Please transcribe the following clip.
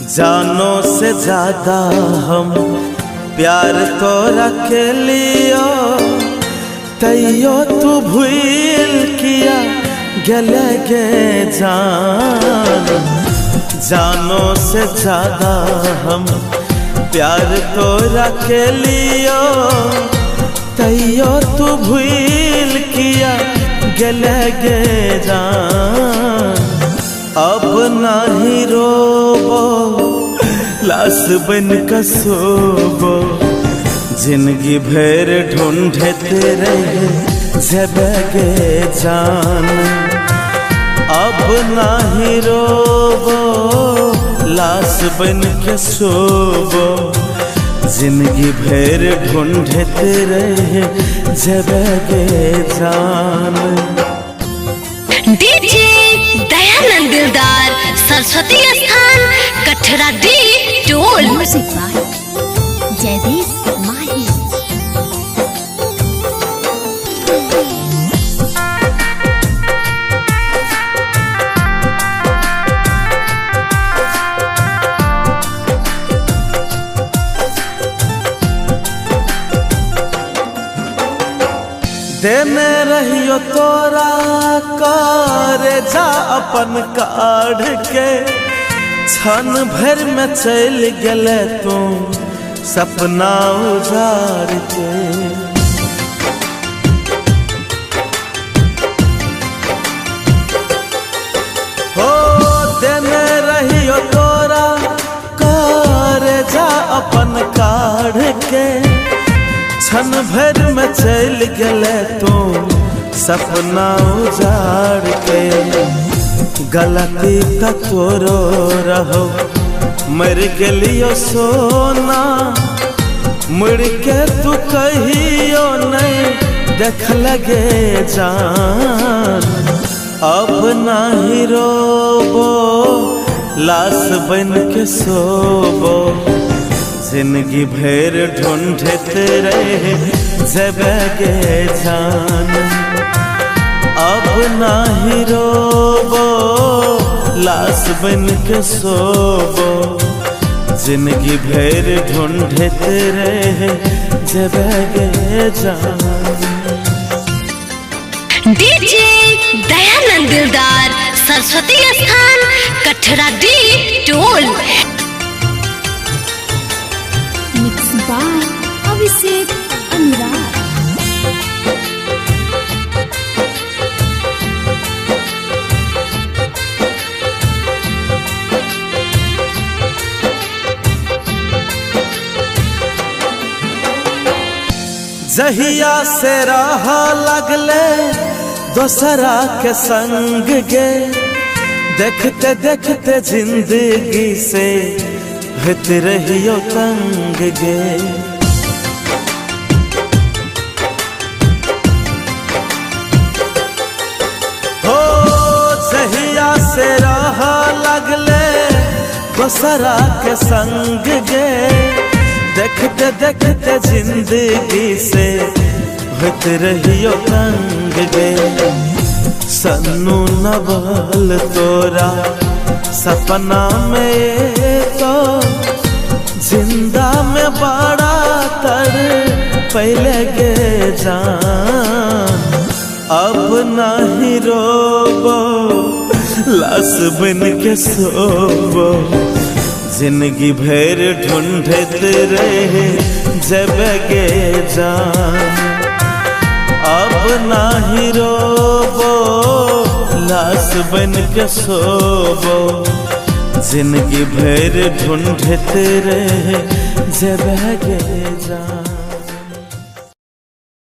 जानों से ज्यादा हम प्यार तोरा के लियो, तैयो तू भूल किया गले गे जान। जानों से ज्यादा हम प्यार तोरा के लियो, तैयो तू भूल किया गले गे जान। अब नाही रोबो लाश बन का सोबो, जिंदगी भर ढूंढते रहे जबगे जान। अब नाही रोबो लाश बन के सोबो, जिंदगी भर ढूंढते रहे जबगे जान। डीजे दयानंद दिलदार सरस्वती स्थान कठरा डी टोल। Music by Jaideep Mahi. देने रहियो तोरा करे जा अपन काढ़ के, क्षण भर में चल गले तू सपना उजार के। हो देने रहियो तोरा करे जा अपन काढ़ के, क्षण भर में चल गले तू सपना उजाड़ के। गलती का तोरो रहो मर गलियो सोना, मुड़ के तू कहियो नहीं देख लगे जान। अब नाही रोबो लाश बन के सोबो, जिंदगी भर ढूंढते रहे जबगे जान। अब नाही रोबो लाश बन के सोबो, जिंदगी भर ढूंढते रहे जबगे जान। डीजे दयानंद दिलदार सरस्वती स्थान कठरा डी टोल। Mix by Abhishek Anurag. जहिया से राह लगले दोसरा के संग गे, देखते देखते जिंदगी से हित रहियो तंग गे। हो जहिया से राह लगले दोसरा के संग गे, देखते देखते जिंदगी से हित रहियो तंग गे। सन्नू नवल तोरा सपना में तो जिंदा में बड़ा तर पहले गे जान। अब नहीं रोबो लाश बन के सोबो, जिंदगी भर ढूंढते रहे जबगे जान। अब नाही रोबो लाश बन के सोबो, जिंदगी भर ढूंढते रहे जबगे जान।